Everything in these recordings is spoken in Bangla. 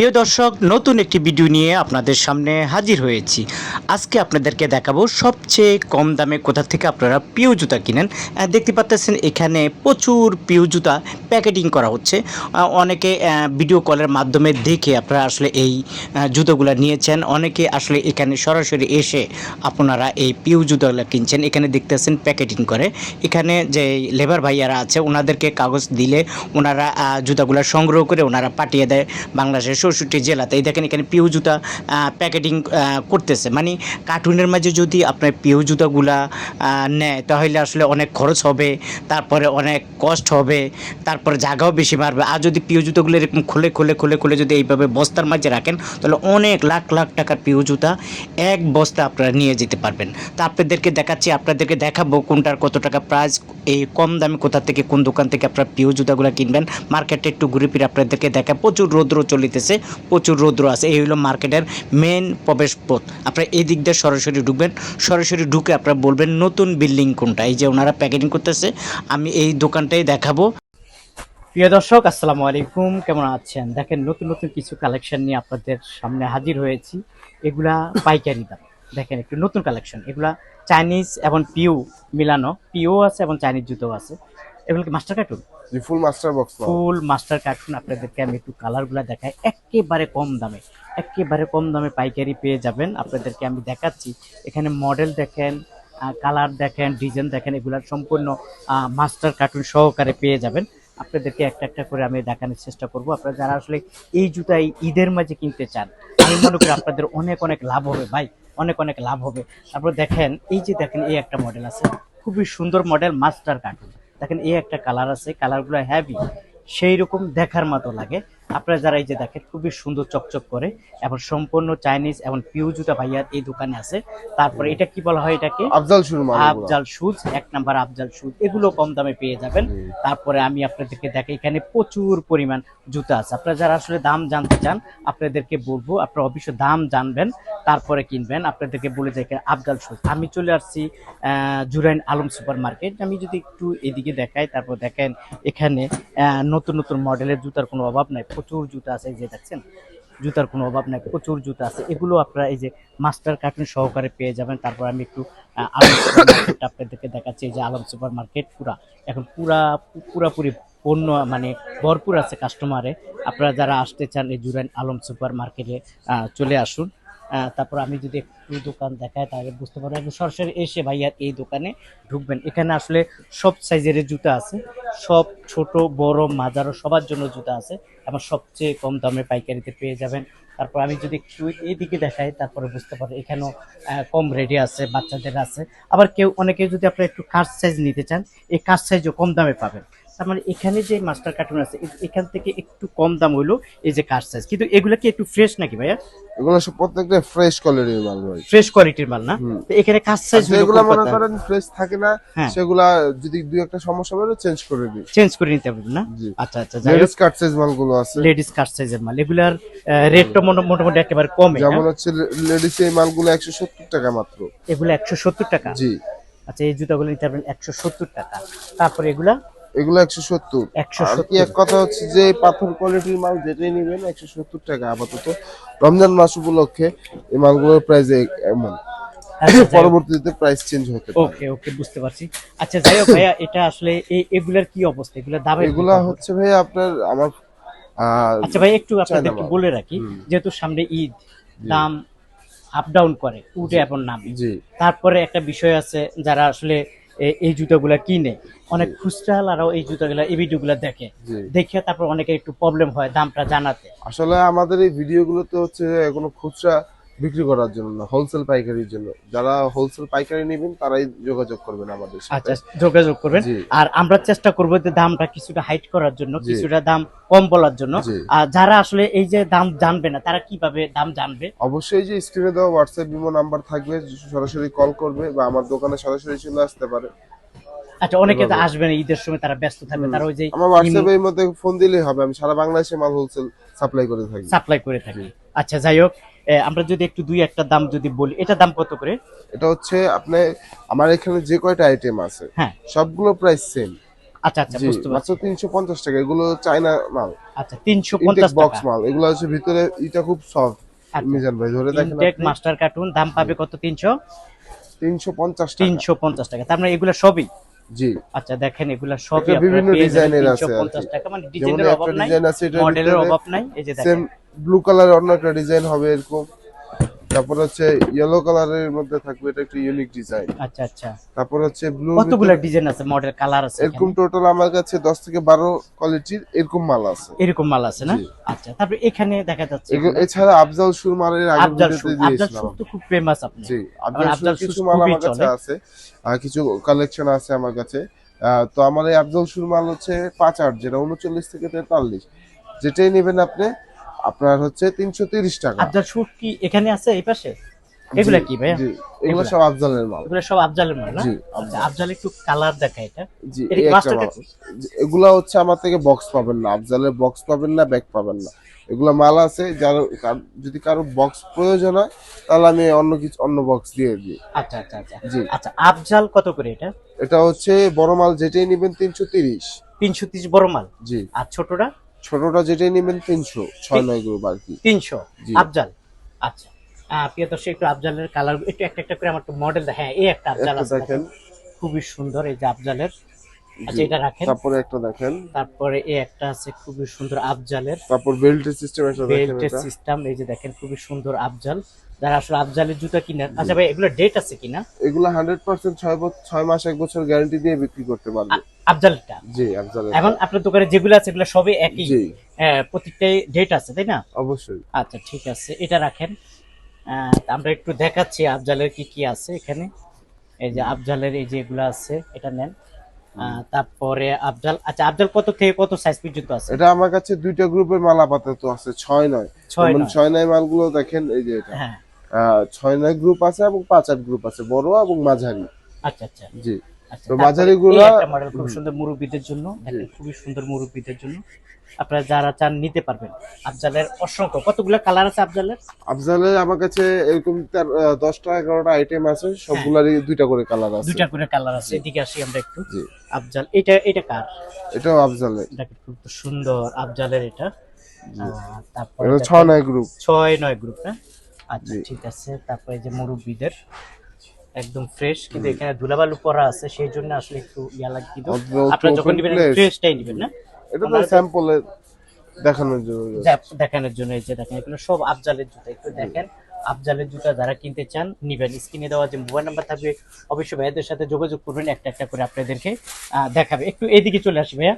প্রিয় দর্শক, নতুন একটি ভিডিও নিয়ে আপনাদের সামনে হাজির হয়েছি। আজকে আপনাদেরকে দেখাবো সবচেয়ে কম দামে কোথা থেকে আপনারা পিউ জুতা কিনেন। দেখতে পাচ্ছেন এখানে প্রচুর পিউ জুতা প্যাকেটিং করা হচ্ছে। অনেকে ভিডিও কলের মাধ্যমে দেখে আপনারা আসলে এই জুতোগুলো নিয়েছেন, অনেকে আসলে এখানে সরাসরি এসে আপনারা এই পিউ জুতোগুলো কিনছেন। এখানে দেখতেছেন প্যাকেটিং করে, এখানে যে লেবার ভাইয়ারা আছে ওনাদেরকে কাগজ দিলে ওনারা জুতাগুলো সংগ্রহ করে ওনারা পাঠিয়ে দেয় বাংলাদেশের ৬৪ জেলাতে। এই দেখেন এখানে পিউ জুতা প্যাকেটিং করতেছে। মানে কার্টুনের মাঝে যদি আপনার পিউ জুতাগুলা নেয় তাহলে আসলে অনেক খরচ হবে, তারপরে অনেক কষ্ট হবে, তারপরে জায়গাও বেশি মারবে। আর যদি পিউ জুতাগুলো এরকম খুলে খুলে খুলে খুলে যদি এইভাবে বস্তার মাঝে রাখেন তাহলে অনেক লাখ লাখ টাকার পিউ জুতা এক বস্তা আপনারা নিয়ে যেতে পারবেন। তা আপনাদেরকে দেখাচ্ছি, আপনাদেরকে দেখাবো কোনটার কত টাকা প্রাইস, এই কম দামে কোথা থেকে কোন দোকান থেকে আপনারা পিউ জুতাগুলো কিনবেন। মার্কেটে একটু ঘুরে ফিরে আপনাদেরকে দেখা, প্রচুর রৌদ্র চলিতেছে, প্রচুর রৌদ্র আছে। এই হলো মার্কেটের মেন প্রবেশ পথ। আপনারা এই দিক দিয়ে সরাসরি ঢুকবেন, সরাসরি ঢুকে আপনারা বলবেন নতুন বিল্ডিং কোনটা। এই যে ওনারা প্যাকেটিং করতেছে, আমি এই দোকানটাই দেখাবো। প্রিয় দর্শক, আসসালামু আলাইকুম, কেমন আছেন? দেখেন নতুন নতুন কিছু কালেকশন নিয়ে আপনাদের সামনে হাজির হয়েছি। এগুলা পাইকারি দাম। দেখেন একটু নতুন কালেকশন, এগুলা চাইনিজ এবং পিউ মিলানো, পিও আছে এবং চাইনিজ জুতো আছে। এগুলো কি মাস্টার কার্টুন? ফুল মাস্টার বক্স, ফুল মাস্টার কার্টুন। আপনাদেরকে আমি একটু কালারগুলো দেখাই, একেবারে কম দামে, একেবারে কম দামে পাইকারি পেয়ে যাবেন। আপনাদেরকে আমি দেখাচ্ছি, এখানে মডেল দেখেন, কালার দেখেন, ডিজাইন দেখেন, এগুলার সম্পূর্ণ মাস্টার কার্টুন সহকারে পেয়ে যাবেন। আপনাদেরকে একটা একটা করে আমি দেখানোর চেষ্টা করব। আপনারা যারা আসলে এই জুতা এই ঈদের মাঝে কিনতে চান, আমি মনে করি আপনাদের অনেক অনেক লাভ হবে ভাই, অনেক অনেক লাভ হবে। তারপর দেখেন, এই যে দেখেন এই একটা মডেল আছে, খুবই সুন্দর মডেল মাস্টার কার্টুন। দেখেন এই একটা কালার আছে, কালারগুলো হেভি, সেই রকম দেখার মতো লাগে। আপনারা যারা এই যে দেখেন খুবই সুন্দর চকচক করে এবং সম্পূর্ণ চাইনিজ এবং পিউ জুতা ভাইয়ার এই দোকানে আছে। তারপরে এটা কি বলা হয়, এটাকে আফজাল শুজ, আফজাল শুজ, এক নাম্বার আফজাল শুজ, এগুলো কম দামে পেয়ে যাবেন। তারপরে আমি আপনাদেরকে দেখে এখানে প্রচুর পরিমাণ জুতা আছে। আপনারা যারা আসলে দাম জানতে চান আপনাদেরকে বলবো, আপনারা অবশ্যই দাম জানবেন তারপরে কিনবেন। আপনাদেরকে বলে যাই এখানে আফজাল শুজ। আমি চলে আসছি জুরাইন আলম সুপার মার্কেট। আমি যদি একটু এদিকে দেখাই, তারপর দেখেন এখানে নতুন নতুন মডেলের জুতার কোনো অভাব নাই, প্রচুর জুতা আছে। এই যে দেখছেন জুতার কোনো অভাব নাই, প্রচুর জুতা আছে। এগুলো আপনারা এই যে মাস্টার কার্টুন সহকারে পেয়ে যাবেন। তারপর আমি একটু আলম সুপার মার্কেট আপনাদেরকে দেখাচ্ছি। এই যে আলম সুপার মার্কেট এখন পুরাপুরি পণ্য মানে ভরপুর আছে কাস্টমারে। আপনারা যারা আসতে চান এই জুরাইন আলম সুপার মার্কেটে চলে আসুন। তারপর আমি যদি একটু দোকান দেখাই তাহলে বুঝতে পারবেন, একটু সরাসরি এসে ভাইয়ার এই দোকানে ঢুকবেন। এখানে আসলে সব সাইজের জুতা আছে, সব ছোট বড় মাঝারো সবার জন্য জুতা আছে এবং সবচেয়ে কম দামে পাইকারিতে পেয়ে যাবেন। তারপর আমি যদি একটু এইদিকে দেখাই তারপরে বুঝতে পারবেন এখানেও কম রেটে আছে, বাচ্চাদের আছে। আবার অনেকে যদি আপনারা একটু কার সাইজ নিতে চান, এই কার সাইজও কম দামে পাবেন। তার মানে এখানে যে মাস্টার কার্টুন আছে এখান থেকে একটু কম দাম হইলো এই যে কার সাইজ। কিন্তু এগুলা কি একটু ফ্রেশ নাকি ভাইয়া? এগুলো সব প্রত্যেকটা ফ্রেশ কোয়ালিটির মাল ভাই, ফ্রেশ কোয়ালিটির মাল না? তো এখানে কার সাইজ যেগুলো মনে করেন ফ্রেশ থাকে না, হ্যাঁ, সেগুলা যদি দুই একটা সমস্যা হলে চেঞ্জ করে দিই, চেঞ্জ করে নিতে পারবেন না? জি। আচ্ছা আচ্ছা, লেডিস কাট সাইজ মালগুলো আছে, লেডিস কার সাইজের মাল, এগুলার রেটটা মোটামুটি একেবারে কমে। যেমন হচ্ছে লেডিস এই মালগুলো 170 টাকা মাত্র। এগুলো 170 টাকা? জি। আচ্ছা, এই জুতাগুলো নিতে পারবেন 170 টাকা। তারপরে এগুলো 170। আর কি এক কথা হচ্ছে যে পাথর কোয়ালিটির মাল যেটাই নেবেন 170 টাকা আপাতত। রমজান মাস উপলক্ষে এই মালগুলোর প্রাইস এমন, পরবর্তীতে প্রাইস চেঞ্জ হতে পারে। ওকে ওকে, বুঝতে পারছি। আচ্ছা যাই হোক ভাইয়া, এটা আসলে এগুলার কি অবস্থা, এগুলোর দাম? এগুলা হচ্ছে ভাই আপনার আমার আচ্ছা ভাই, একটু আপনাদেরকে বলে রাখি, যেহেতু সামনে ঈদ, দাম আপ ডাউন করে, উঠে এবং নামে। তারপরে একটা বিষয় আছে, যারা আসলে এই জুতাগুলা কিনে, অনেক খুচরালারাও এই জুতাগুলা এই ভিডিওগুলা দেখে তারপর অনেকে একটু প্রবলেম হয় দামটা জানাতে। আসলে আমাদের এই ভিডিওগুলোতে হচ্ছে কোনো খুচরা বিক্রি করার জন্য না, হোলসেল পাইকারির জন্য। যারা হোলসেল পাইকারি নেবেন তারাই যোগাযোগ করবেন আমাদের সাথে। আচ্ছা, যোগাযোগ করবেন। আর আমরা চেষ্টা করবো যে দামটা কিছুটা হাইট করার জন্য, কিছুটা দাম কম বলার জন্য। আর যারা আসলে এই যে দাম জানবে না তারা কিভাবে দাম জানবে? অবশ্যই যে স্ক্রিনে দেওয়া হোয়াটসঅ্যাপ বিমো নাম্বার থাকবে, সরাসরি কল করবে বা আমার দোকানে সরাসরি চলে আসতে পারে। আচ্ছা, অনেকে তো আসবে না ঈদের সময়, তারা ব্যস্ত থাকবে, তারা ওই যে আমার হোয়াটসঅ্যাপে এর মধ্যে ফোন দিলেই হবে, আমি সারা বাংলাদেশে মাল হোলসেল সাপ্লাই করে থাকি। আচ্ছা যাই হোক, আমরা যদি একটু দুই একটা দাম যদি বলি, এটা দাম কত করে? এটা হচ্ছে আপনি আমার এখানে যে কয়টা আইটেম আছে, হ্যাঁ, সবগুলো প্রাইস সেম। আচ্ছা আচ্ছা, জি বুঝতে মাত্র পারছি। 350 টাকা। এগুলো চায়না মাল, আচ্ছা, ইনটেক 350 বক্স টাকা। মাল। এগুলো হচ্ছে ভিতরে এটা খুব সফট। আচ্ছা, মিজান ভাই ধরে দেখেন ইনটেক আপনি। মাস্টার কার্টুন দাম পাবে কত? 300? 350 টাকা। 350 টাকা। তার মানে এগুলো সবই? জি, আচ্ছা, দেখেন এগুলা এটা সবই আপনারা বিভিন্ন পেয়ে যাবেন ডিজাইনের আছে আর কি। 350 টাকা। মানে যেমন ডিজাইনের একটা অভাব নাই, ডিজাইন আছে এটার মডেলের ভিতরে অভাব নাই। এই যে সেম দেখেন। ব্লু কালার অন্য একটা ডিজাইন হবে এরকম। তারপর হচ্ছে ইয়েলো কালারের মধ্যে থাকবে, এটা একটা ইউনিক ডিজাইন। আচ্ছা আচ্ছা, তারপর হচ্ছে ব্লু কতগুলা ডিজাইন আছে, মডেল, কালার আছে এরকম এখানে? টোটাল আমার কাছে 10 থেকে 12 কোয়ালিটির এরকম মাল আছে। এরকম মাল আছে না? জি। আচ্ছা, তারপর এখানে দেখা যাচ্ছে এগুলো এগুলা এছাড়া আফজাল সুর মালের আগের আফজাল ভিডিওতে সুর। আফজাল দিয়েছিলাম। সুর তো খুব ফেমাস আপনি। জি, আমার আফজাল আফজাল সুর সুর কিছু মাল খুবই আমার কাছে চলে। আছে, আর কিছু কালেকশন আছে আমার কাছে। তো আমার এই আফজাল সুর মাল হচ্ছে 5/8, যেটা 39 থেকে 43, যেটাই নেবেন আপনি, আপনার হচ্ছে 330 টাকা। আফজাল সুর কি এখানে আছে এই পাশে? এগুলা জি, কি ভাইয়া? জি, এগুলো এগুলা সব আফজালের মাল। এগুলা সব আফজালের মাল না? জি, আচ্ছা, আফজাল। আফজাল একটু কালার দেখা এটা। জি, এটা এই কি একটা মাস্টার মাল। কার্টুন? এগুলা হচ্ছে আমার থেকে বক্স পাবেন না, আফজালের বক্স পাবেন না, ব্যাগ পাবেন না। এগুলা মাল আছে যার যদি কারো বক্স প্রয়োজন হয় তাহলে আমি অন্য বক্স দিয়ে দিই। আচ্ছা আচ্ছা আচ্ছা। জি, আচ্ছা, আফজাল কত করে এটা? এটা হচ্ছে বড় মাল যেটাই নেবেন 330। 330 বড় মাল। জি, আর ছোটটা? ছোটটা যেটাই নেবেন 300, 6-9 গ্রুপ আর কি। 300। জি। আফজাল। আচ্ছা, প্রিয় দর্শক, একটু আফজালের কালার একটু একটা একটা করে আমার একটু মডেল। হ্যাঁ, এই একটা আফজাল একটা আছে দেখেন। খুবই সুন্দর, এই যে আফজালের। আচ্ছা, জি, এটা রাখেন। তারপরে একটা দেখেন। তারপরে এই একটা আছে খুবই সুন্দর আফজালের, তারপর বেল্টের সিস্টেম একটা দেখেন। বেল্টের এটা সিস্টেম। এই যে দেখেন, খুবই সুন্দর আফজাল। যারা আসলে আফজালের জুতা কিনেন। আচ্ছা ভাই, এগুলো ডেট আছে কিনা? এগুলা 100% 6 মাস 1 বছর গ্যারান্টি দিয়ে বিক্রি করতে পারবে। আফজালটা জি, আফজালের। এখন আপনার দোকানে যেগুলো আছে এগুলো সবই একই? জি, প্রত্যেকটাই ডেট আছে, তাই না? অবশ্যই। আচ্ছা, ঠিক আছে, এটা রাখেন। তা আমরা একটু দেখাচ্ছি আফজালের কি কি আছে এখানে। এই যে আফজালের এই যে এগুলো আছে, এটা নেন। তারপরে আফজাল, আচ্ছা, আফজাল কত থেকে কত সাইজ পর্যন্ত আছে? এটা আমার কাছে দুইটা গ্রুপের মাল আপাতত আছে, 6-9। 6-9। 6-9 মালগুলো দেখেন, এই যে এটা হ্যাঁ। 6-9 গ্রুপ আছে এবং 5-8 গ্রুপ আছে, বড় এবং মাঝারি। আচ্ছা আচ্ছা জি, আচ্ছা। তো তারপরে মাঝারি এই গুলা একটা মডেল খুব সুন্দর মুরব্বীদের জন্য, দেখেন খুবই সুন্দর মুরব্বীদের জন্য। আপনারা যারা চান নিতে পারবেন। আফজালের অসংখ্য, কতগুলো কালার আছে আফজালের? আফজালের আমার কাছে এরকম তার 10টা 11টা আইটেম আছে, সবগুলারই দুইটা করে কালার আছে। দুইটা করে কালার আছে। এদিকে আসি আমরা একটু। জি, আফজাল, এটা এটা কার? এটাও আফজালের। দেখেন খুব সুন্দর আফজালের এটা। তারপরে এটা 6-9 গ্রুপ। 6-9 গ্রুপ না? আচ্ছা, জি, ঠিক আছে। তারপরে যে মুরব্বীদের একদম ফ্রেশ, কিন্তু এখানে ধুলাবালু পড়া আছে, সেই জন্য আসলে একটু ইয়া লাগে। কিন্তু অল্প আপনারা যখন open নেবেন place। ফ্রেশটাই নেবেন না? এটা তো স্যাম্পলে দেখানোর জন্য। দেখানোর জন্য। এই যে দেখেন, এগুলো সব আফজালের জুতা। একটু দেখেন, আফজালের জুতা যারা কিনতে চান নিবেন। স্ক্রিনে দেওয়া যে মোবাইল নাম্বার থাকবে, অবশ্যই ভাইয়াদের সাথে যোগাযোগ করবেন, একটা একটা করে আপনাদেরকে দেখাবে। একটু এদিকে চলে আসি ভাইয়া।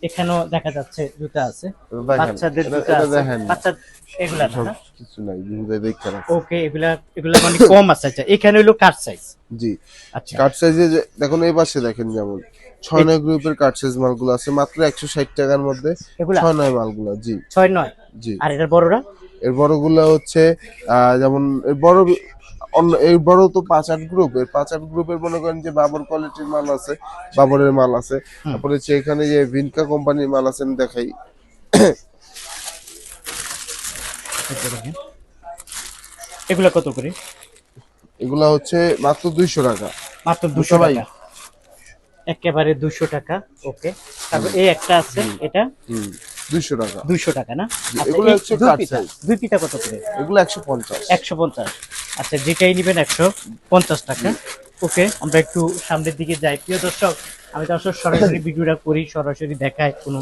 এখানেও দেখা যাচ্ছে জুতা আছে, দেখেন, বাচ্চাদের জুতা এটা আছে। দেখেন। বাচ্চা এগুলা না? সব না? কিছু নাই, বিহুদাই দেখতে আছে। ওকে, এগুলা এগুলা মানে কম আছে। আচ্ছা, এখানে হলো কাট সাইজ। জি, আচ্ছা, কাট সাইজে দেখুন, এই পাশে দেখেন, যেমন 6-9 গ্রুপের কাট সাইজ মালগুলো আছে মাত্র 160 টাকার মধ্যে। এগুলা 6-9 মালগুলো। জি, 6-9। জি। আর এটার বড়রা? এর বড়গুলো হচ্ছে যেমন এর বড় এর বড় তো 5-8 গ্রুপ। এর 5-8 গ্রুপের মনে করেন যে বাবর কোয়ালিটির মাল আছে, বাবরের মাল আছে। তারপরে হচ্ছে এখানে যে ভিনকা কোম্পানির মাল আছে, আমি দেখাই। এগুলা কত করে? এগুলা হচ্ছে মাত্র 200 টাকা। মাত্র 200 ভাই। টাকা। একেবারে 200 টাকা। ওকে, তারপর এই একটা আছে, এটা 200 টাকা। 200 টাকা না? আচ্ছা, এগুলো এই হচ্ছে কাট সাইজ। দুই পিতা কত করে? এগুলো 150। 150। আচ্ছা, যেটাই নেবেন 150 টাকা। ওকে, আমরা একটু সামনের দিকে যাই। প্রিয় দর্শক, আমি তো আসলে সরাসরি ভিডিওটা করি, সরাসরি দেখায়, কোনো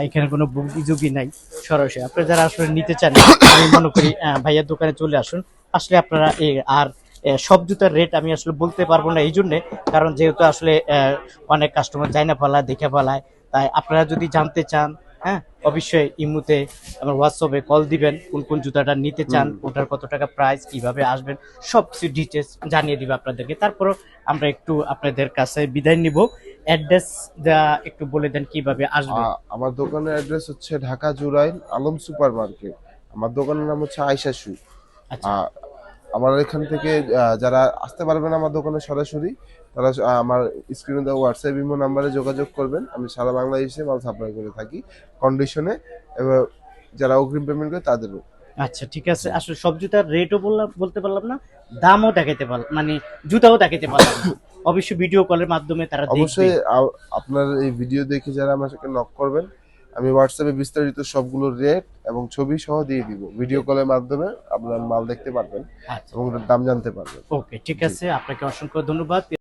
এখানে কোনো বুগিঝুগি নাই, সরাসরি। আপনারা যারা আসলে নিতে চান, আমি মনে করি ভাইয়ার দোকানে চলে আসুন। আসলে আপনারা আর সব জুতার রেট আমি আসলে বলতে পারবো না, এই জন্যে, কারণ যেহেতু আসলে অনেক কাস্টমার যায় না ফেলায়, দেখে ফেলায়। তাই আপনারা যদি জানতে চান, হ্যাঁ, অবশ্যই ইমুতে আমার হোয়াটসঅ্যাপে কল দিবেন, কোন কোন জুতাটা নিতে চান, ওটার কত টাকা প্রাইস, কিভাবে আসবেন, সব কিছু ডিটেলস জানিয়ে দিবে আপনাদেরকে। তারপরও আমরা একটু আপনাদের কাছে বিদায় নিব। অ্যাড্রেস একটু বলে দেন কিভাবে আসবে। আমার দোকানের অ্যাড্রেস হচ্ছে ঢাকা জুরাইন আলম সুপার মার্কেট। আমার দোকানের নাম হচ্ছে আয়শা শু। আচ্ছা, আমার এখান থেকে যারা আসতে পারবেন আমার দোকানে সরাসরি, তারা আমার স্ক্রিনে দেওয়া হোয়াটসঅ্যাপ ইমো নাম্বারে যোগাযোগ করবেন। আমি সারা বাংলাদেশে মাল সাপ্লাই করে থাকি কন্ডিশনে, এবং যারা অগ্রিম পেমেন্ট করে তাদেরও। আচ্ছা ঠিক আছে, আসলে সব জুতার রেটও বলতে পারলাম না, দামও দেখাইতে পারলাম, মানে জুতাও দেখাইতে পারলাম না। অবশ্যই ভিডিও কলের মাধ্যমে তারা দেখবে। অবশ্যই আপনার এই ভিডিও দেখে যারা আমার সাথে নক করবেন, আমি হোয়াটসঅ্যাপে বিস্তারিত সবগুলো রেট এবং ছবি সহ দিয়ে দিব। ভিডিও কলের মাধ্যমে আপনার মাল দেখতে পারবেন আচ্ছা এবং ওটার দাম জানতে পারবেন। ওকে ঠিক আছে, আপনাকে অসংখ্য ধন্যবাদ।